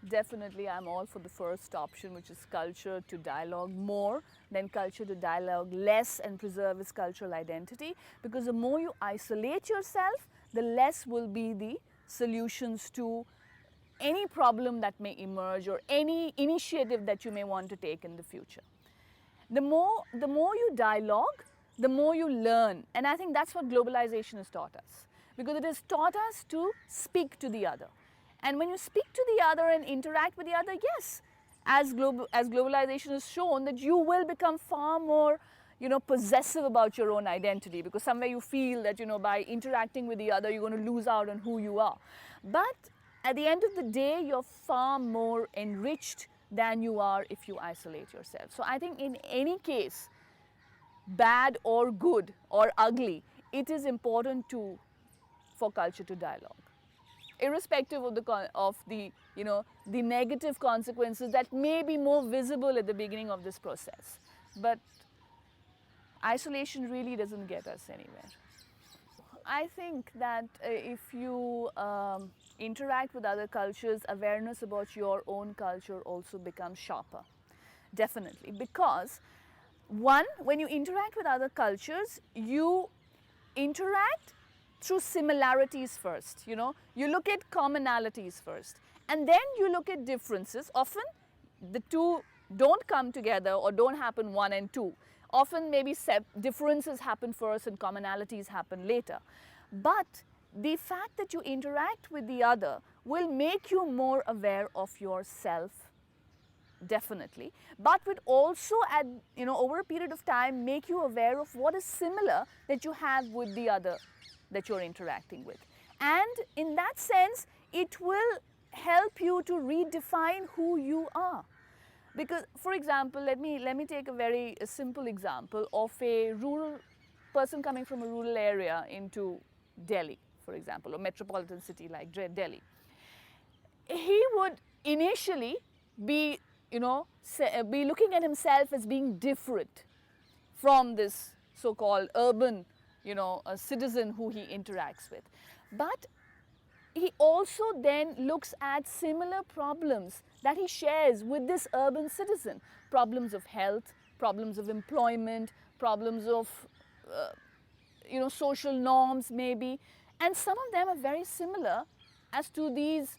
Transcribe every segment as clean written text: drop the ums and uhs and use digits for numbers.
Definitely, I'm all for the first option, which is culture to dialogue more than culture to dialogue less and preserve its cultural identity. Because the more you isolate yourself, the less will be the solutions to any problem that may emerge or any initiative that you may want to take in the future. The more you dialogue, the more you learn. And I think that's what globalization has taught us. Because it has taught us to speak to the other. And when you speak to the other and interact with the other, yes, as globalization has shown, that you will become far more, possessive about your own identity, because somewhere you feel that, by interacting with the other, you're going to lose out on who you are. But at the end of the day, you're far more enriched than you are if you isolate yourself. So I think in any case, bad or good or ugly, it is important for culture to dialogue, irrespective of the negative consequences that may be more visible at the beginning of this process. But isolation really doesn't get us anywhere. I think that if you interact with other cultures, awareness about your own culture also becomes sharper. Definitely. Because one, when you interact with other cultures, you interact through similarities first. You look at commonalities first, and then you look at differences. Often the two don't come together or don't happen one and two. Often maybe differences happen first and commonalities happen later. But the fact that you interact with the other will make you more aware of yourself, definitely, but would also over a period of time make you aware of what is similar that you have with the other that you're interacting with. And in that sense, it will help you to redefine who you are. Because, for example, let me take a very simple example of a rural person coming from a rural area into Delhi, for example, or metropolitan city like Delhi. He would initially be looking at himself as being different from this so-called urban, a citizen who he interacts with. But he also then looks at similar problems that he shares with this urban citizen. Problems of health, problems of employment, problems of, social norms maybe. And some of them are very similar as to these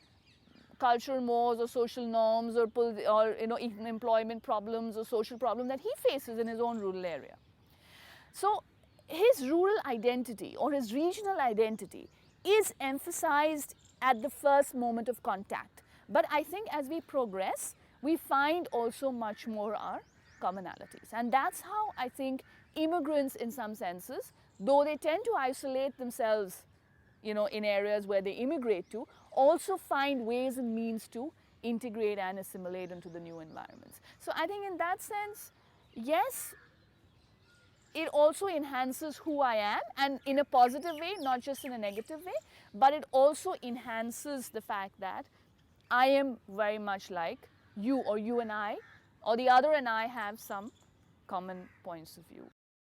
cultural mores or social norms or even employment problems or social problems that he faces in his own rural area. So his rural identity or his regional identity is emphasized at the first moment of contact. But I think as we progress, we find also much more our commonalities. And that's how I think immigrants, in some senses, though they tend to isolate themselves, in areas where they immigrate to, also find ways and means to integrate and assimilate into the new environments. So I think in that sense, yes, it also enhances who I am, and in a positive way, not just in a negative way, but it also enhances the fact that I am very much like you, or you and I, or the other and I have some common points of view.